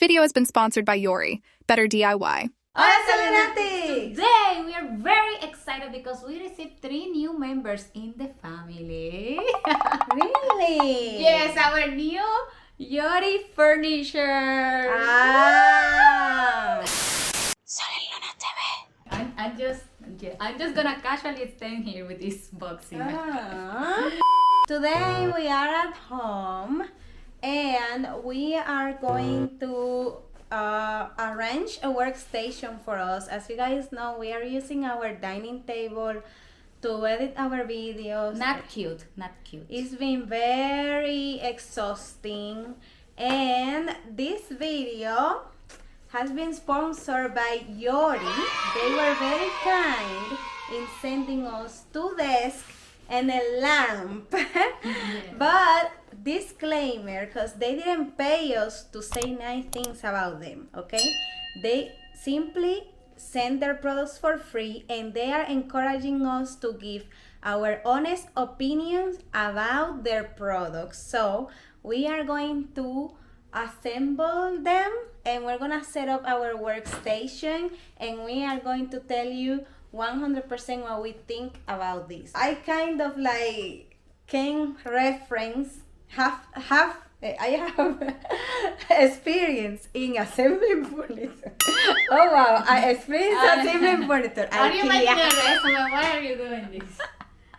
video has been sponsored by YORI. Better DIY. Hola, Sol&LunaTV! Today we are very excited because we received 3 new members in the family. Really? Yes, our new YORI furniture. Ah! Sol&LunaTV. I'm just gonna casually stand here with this box in my hand. Today we are at home and we are going to arrange a workstation for us. As you guys know, we are using our dining table to edit our videos. Not cute, not cute. It's been very exhausting, and this video has been sponsored by YORI. They were very kind in sending us 2 desks and a lamp. But disclaimer, because they didn't pay us to say nice things about them, okay? They simply send their products for free, and they are encouraging us to give our honest opinions about their products. So we are going to assemble them, and we're gonna set up our workstation, and we are going to tell you 100% what we think about this. I kind of like can reference I have experience in assembling furniture. Oh wow, I experienced assembling furniture. Are you making a resume? Why are you doing this?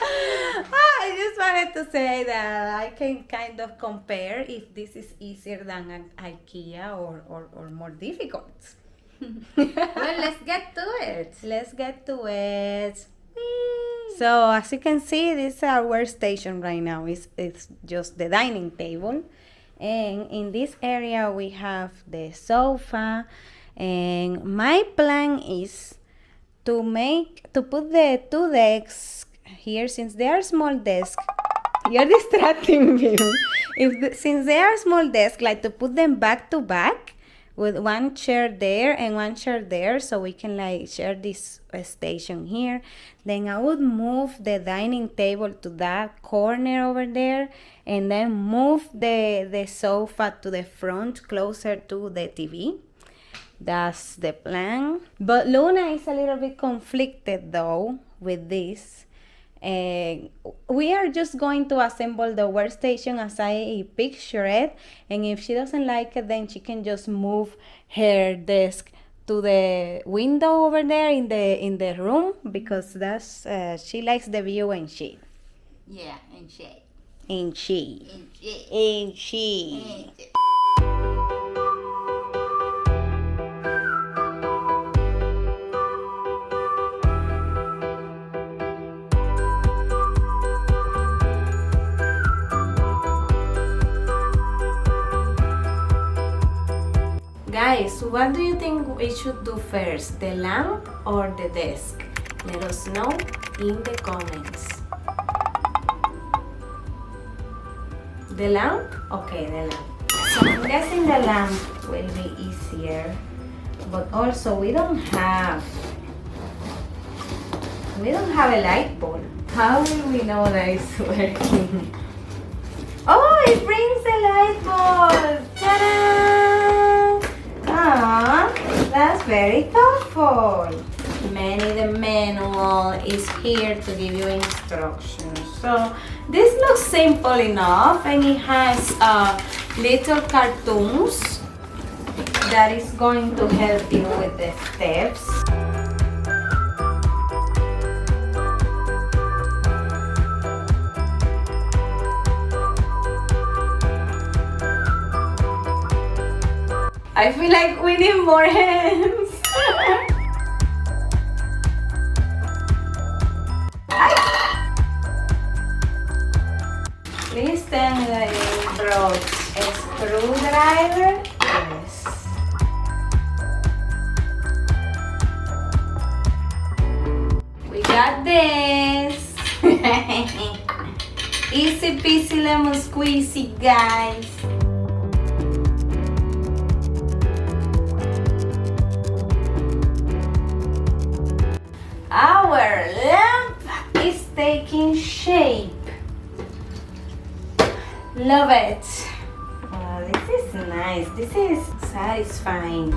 I just wanted to say that I can kind of compare if this is easier than an IKEA or more difficult. Well, let's get to it. Let's get to it. So as you can see, this is our workstation right now. It's just the dining table, and in this area we have the sofa, and my plan is to put the 2 desks here. Since they are small desks, you're distracting me. Since they are small desks, like to put them back to back with 1 chair there and 1 chair there, so we can like share this station here. Then I would move the dining table to that corner over there, and then move the sofa to the front closer to the TV. That's the plan. But Luna is a little bit conflicted though with this. We are just going to assemble the workstation as I picture it, and if she doesn't like it, then she can just move her desk to the window over there in the room, because that's she likes the view and shade. Yeah, and shade. And she. And shade. And she. Guys, what do you think we should do first, the lamp or the desk? Let us know in the comments. The lamp? Okay, the lamp. So I'm guessing the lamp will be easier, but also we don't have a light bulb. How will we know that it's working? Oh, it brings the light bulb! Ta-da! Ah, that's very thoughtful. The manual is here to give you instructions. So this looks simple enough, and it has little cartoons that is going to help you with the steps. I feel like we need more hands. Please tell me that you brought a screwdriver. Yes. We got this. Easy peasy lemon squeezy, guys. Our lamp is taking shape. Love it. Oh, this is nice. This is satisfying.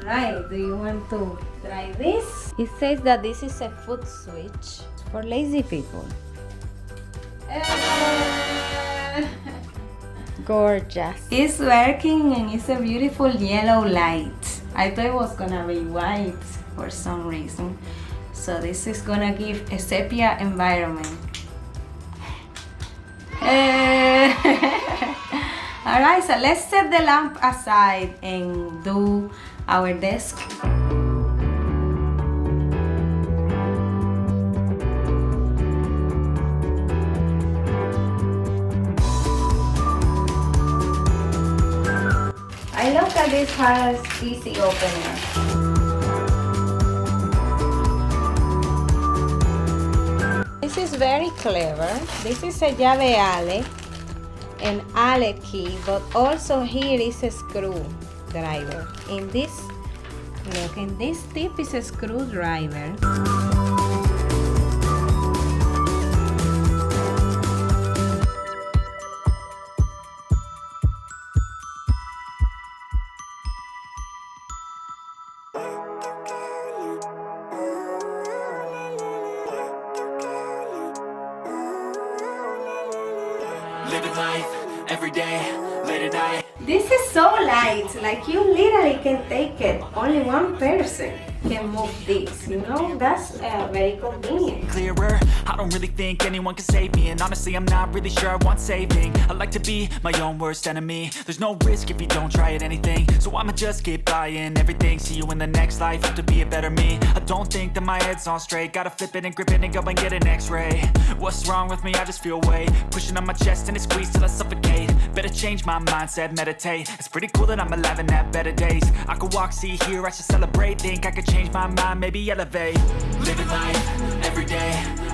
Right, do you want to try this? It says that this is a foot switch for lazy people. Gorgeous. It's working and it's a beautiful yellow light. I thought it was gonna be white for some reason. So this is gonna give a sepia environment. Alright, so let's set the lamp aside and do our desk. I love that this has easy opener. This is very clever. This is a llave ale, an ale key, but also here is a screwdriver. In this, look, in this tip is a screwdriver. Living life every day, late at night. This is so light, like you literally can take it. Only one person can move this, you know? That's very convenient. Clearer, I don't really think anyone can save me. And honestly, I'm not really sure I want saving. I like to be my own worst enemy. There's no risk if you don't try at anything. So I'ma just keep buying everything. See you in the next life, hope to be a better me. I don't think that my head's on straight. Gotta flip it and grip it and go and get an x-ray. What's wrong with me? I just feel weight pushing on my chest and it squeezes till I suffocate. Better change my mindset, meditate. It's pretty cool that I'm alive and have better days. I could walk, see, hear, I should celebrate. Think I could change my mind, maybe elevate. Living life every day,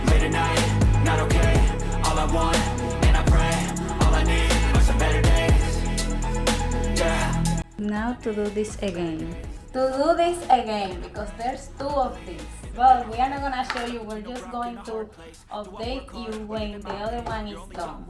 late at night, not okay. All I want, and I pray, all I need are some better days. Yeah. Now to do this again. To do this again, because there's two of these. But we are not gonna show you, we're just going to update you when the other one is done.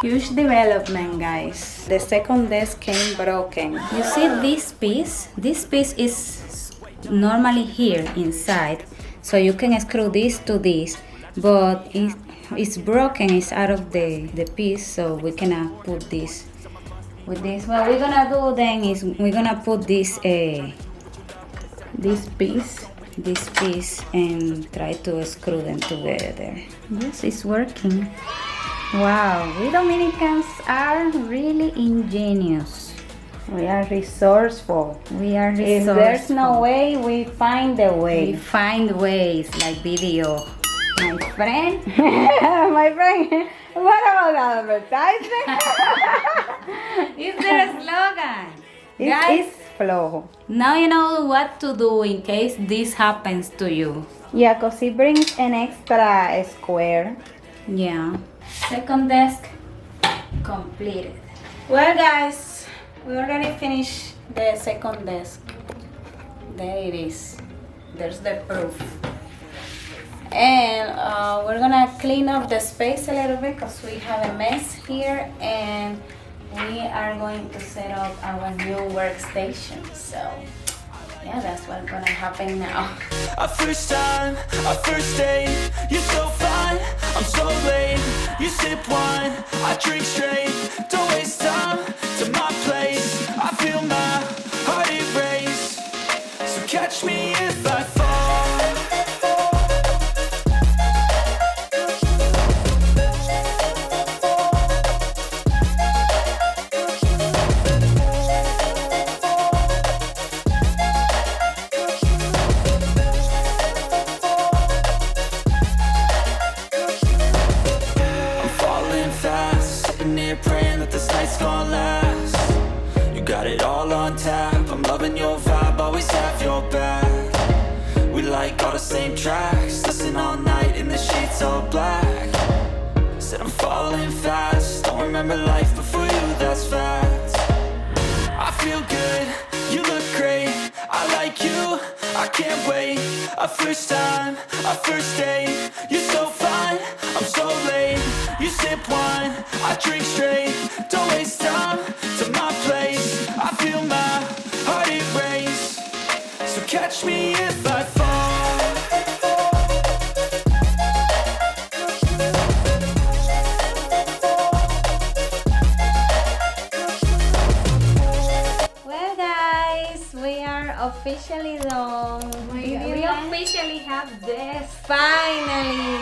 Huge development, guys. The second desk came broken. You see this piece? This piece is normally here inside. So you can screw this to this, but it's broken, it's out of the piece, so we cannot put this with this. What we're gonna do then is we're gonna put this piece and try to screw them together. Yes, it's working. Wow, we Dominicans are really ingenious. We are resourceful. We are resourceful. If there's no way, we find a way. We find ways, like video. My friend, my friend, what about advertisement? Is there a slogan? It's flow. Now you know what to do in case this happens to you. Yeah, because it brings an extra square. Yeah. Second desk completed. Well, guys, we already finished the second desk. There it is. There's the proof. And we're gonna clean up the space a little bit because we have a mess here, and we are going to set up our new workstation. So yeah, that's what's gonna happen now. Our first time, our first date. You're so fine, I'm so late. You sip wine, I drink straight. Don't waste time to my place. I feel my heart erase. So catch me if I fall. Praying that this night's gonna last. You got it all on tap. I'm loving your vibe, always have your back. We like all the same tracks. Listen all night in the sheets all black. Said I'm falling fast. Don't remember life before you, that's fact. I feel good, you look great. I like you, I can't wait. A first time, a first date. You're so fine, I'm so late. You sip wine, I drink straight. Don't waste time to my place. I feel my heart erase. So catch me if I fall. Well, guys, we are officially done. We officially have this. Finally,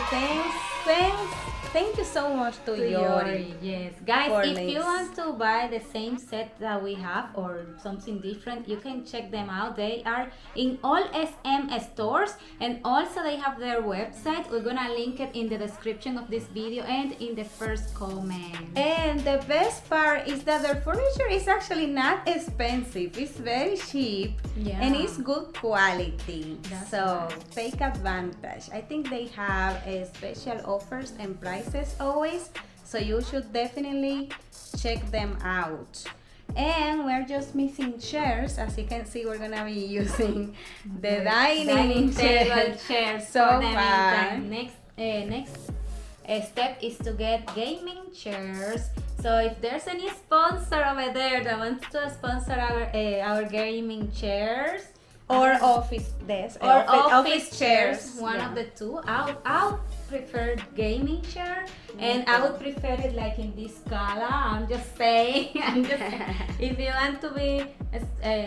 thank you so much to Yori. Yes, guys, for if you this. want to buy the same set that we have or something different, you can check them out. They are in all SM stores, and also they have their website. We're gonna link it in the description of this video and in the first comment. And the best part is that their furniture is actually not expensive. It's very cheap, Yeah. and it's good quality. That's so right. take advantage. I think they have special offers and prices always, so you should definitely check them out. And we're just missing chairs. As you can see, we're gonna be using the dining table chair chairs so for the far. meantime. Next step is to get gaming chairs. So if there's any sponsor over there that wants to sponsor our gaming chairs Or office desk. or office chairs, one yeah. of the two, I'll prefer gaming chair, and I would prefer it like in this color. I'm just saying. If you want to be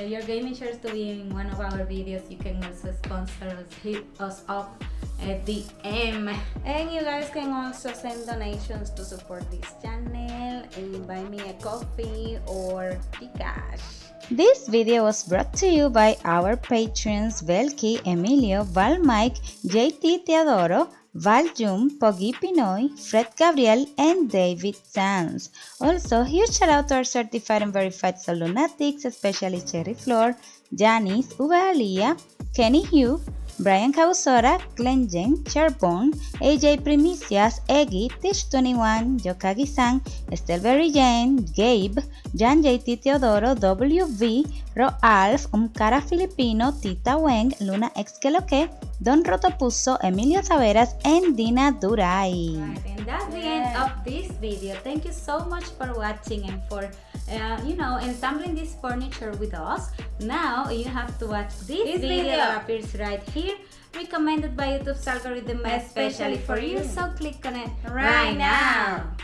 your gaming chairs to be in one of our videos, you can also sponsor us, hit us up at the M. And you guys can also send donations to support this channel and buy me a coffee or GCASH. This video was brought to you by our patrons Belki, Emilio, Val Mike, JT Teodoro, Val Jum, Poggy Pinoy, Fred Gabriel, and David Sanz. Also, huge shout out to our certified and verified Sol&Lunatics, especially Cherry Flor, Janice, Uba Alia, Kenny Hugh, Brian Causora, Glenn Jen, Charbon, AJ Primicias, Eggy, Tish21, Yokagi-san, Estelle Berry Jane, Gabe, Jan JT Teodoro, WV, Roalf, Cara Filipino, Tita Weng, Luna X Que Lo Que, Don Rotopuso, Emilio Taveras, and Dina Duray. Right, and that's the end of this video. Thank you so much for watching and for ensembling this furniture with us. Now you have to watch this video that appears right here, recommended by YouTube's algorithm especially for you. So click on it right now.